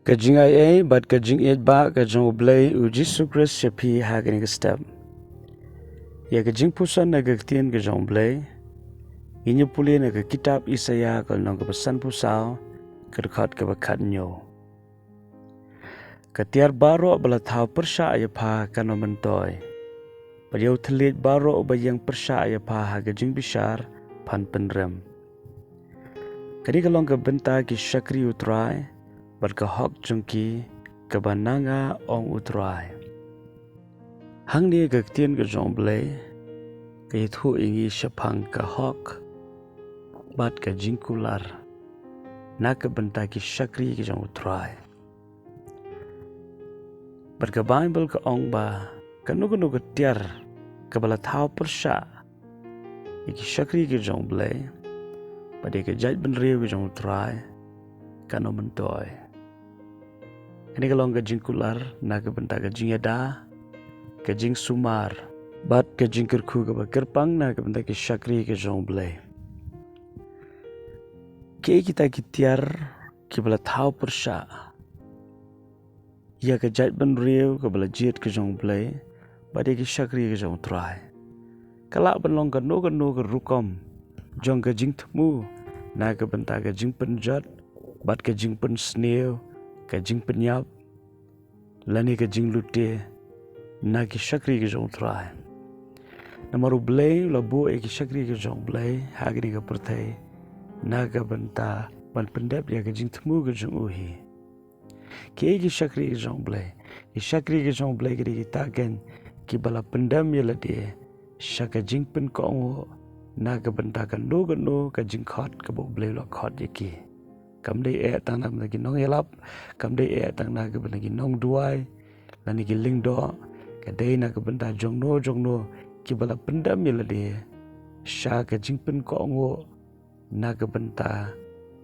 Kajing ai bat kajing et ba kajong U Blei U Jisu Christ shapi hagani step. Ya jingpuson na ktien kajong U Blei. Inyo puli na kitab Isaya kal nong pesan pusau kerkat kebakat nyo. Katiar baro bala tau persya ya pa kano mentoy. Bariau telit baro bayang persya ya pa hagajing bishar pan penrem. Kadi kalong ke bynta ki shakri U Trai berkahok jengki kebananga ong U Trai. Hang ni ktien kajong U Blei kaitu ingi syapang kahok bat ka jingkular na ke bynta ki shakri kajong U Trai. Berka Bible ka ong ba kanu ketiar kabala tau persya iki shakri kajong U Blei pada ke jaj benriu kajong U Trai kanu mentoy. Ini kalong ka jingkular na ke bynta ka jingada ka jing sumar bat ka jingkerku ka kerpang na ke bynta ki shakri kajong U Blei. Ke kita kitiar kibala tau persya ia ka jaj benriu ka bala jiet kajong U Blei pada ki shakri kajong U Trai. Kalak benlong kanu ka rukom jong ka jing temu na ke bynta ka jing penjat bat ka jing pen sneo ka jing penyap lani ka jing lute na ki shakri kajong U Trai. Namar U Blei labu ki shakri kajong U Blei hagni ka pertai na ka bynta ban pendap ya ka jing temu kajong uhi. Ki shakri kajong U Blei ki shakri kajong U Blei ki kita ken ki bala pendam ya lade shaka jing pen ko na ka bynta ka no ka jing khot ka U Blei lo khot yaki. Kam dei tang na lagi nong elap kam dei tang na ke lagi nong duai lani ki ling do ka dei na ke bynta jong no ki bala pendam ya lade sha ka jing pen ko ngo na ke bynta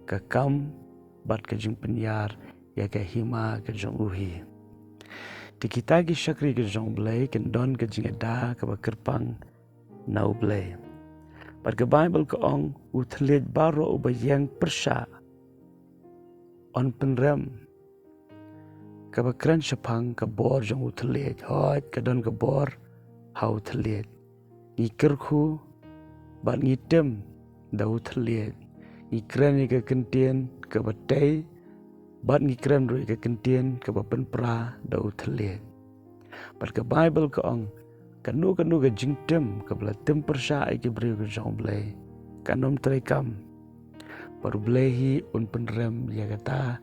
ka kam bat ka jing penyar ya ka hima ka jong uhi. Di kita ki shakri ka jong Blei ken don ka jing ada ka kerpang na U Blei. Bat ka Bible ka ong U telit baro u bayang persya on penrem ka bakran syapang ka bor jong U telit hot ka don ka bor hau telit ni kerku bat ngitem da U telit ni kran ni ka ktien ka batai bat ni kran roi ka ktien ka bapen pra da U telit. Bat ka Bible ka ong kanu ka jingtem ka bala tem persya ai ki breu ka jong Blei kanom traikam baru Blei un penrem ya kata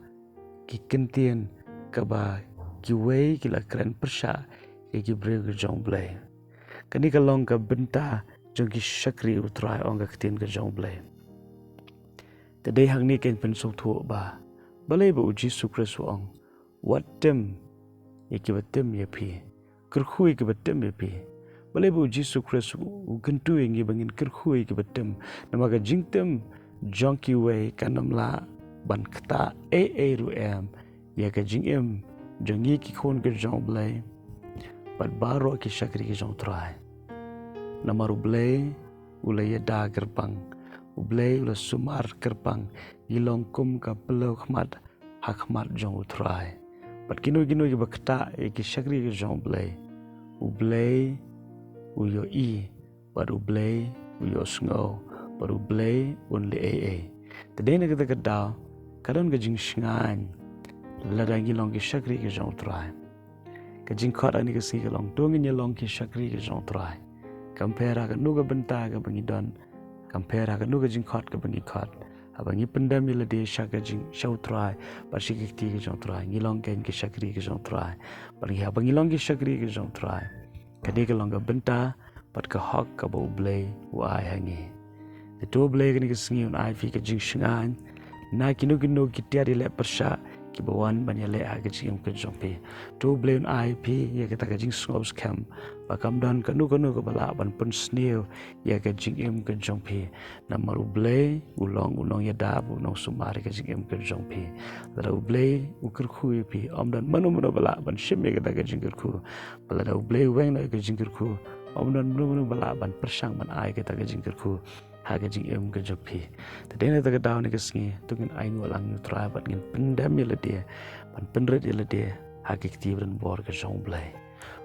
ki ktien ka ba ki wei ki la kran persya ki breu ka jong Blei. Kani kalong ka bynta jong ki shakri U Trai ong ka ktien ka jong Blei. Tadai hang ni ken pen song thu ba balai ba U Jisu Christ ong wat tem ya ki batem ya pi kerkhui ki batem ya pi balai ba U Jisu Christ U gentu ngi bangin kerkhui ki batem nama ka jingtem jong ki wei kanam la ban kta ru em ya ka jing em jong ki khon ka jong Blei bat baro ki shakri ki jong Trai. Nama U Blei ula ya da kerpang U Blei ula sumar kerpang ilong kum ka pelau khmat hakmat jong U Trai. Bat kino ki bakta ki shakri ki jong Blei. U Blei u yo bat U Blei u yo sngo baru Blei un le tadai na kata kadau kadon ka jing shngan ladang long ki shakri ki jong Trai. Ka jing khot ani ka si ka long tongin ya long ki shakri ki jong Trai. Compare ka nu ka bynta ka bangi don compare ka nu ka jing khot ka bangi khot abangi pendam ya lade shaka jing shau Trai bar shi ki ki jong Trai ngilong ken ki shakri ki jong Trai bangi abangi long ki shakri ki jong Trai. Kadai ka long ka bynta bat ka hok ka U Blei u ai hangi. Itu Blei kini kesengi un ai fi ka jing shngan na kino ki tiari le persya ki bawan ban ya le ha ka jing ka jong pe tu Blei un ai pi ya ka ta ka jing sngops kam ba kam don kanu ka bala ban pun sneo ya ka jing em ka jong pe namar U Blei ulong ya da bu nong sumar ka jing em ka jong pe la U Blei u kerkhu pi om dan manu bala ban shim ya ka ta ka jing kerkhu bala U Blei weng na ka jing kerkhu om dan manu bala ban persang ban ai ka ta ka jing kerkhu haga jing em ka jok pi tadai na ta ka daw ni ka sngi tungin ai ngolang U Trai bat ngin pendam ya la dia pan penret ila dia hagi ktien dan bor ke jong Blei.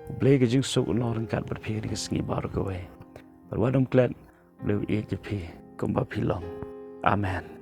U Blei ke jing sok uloran kat berpikir ke sengi baru ke we. Berwadam klat Blei ke pi kumba pilong. Amen.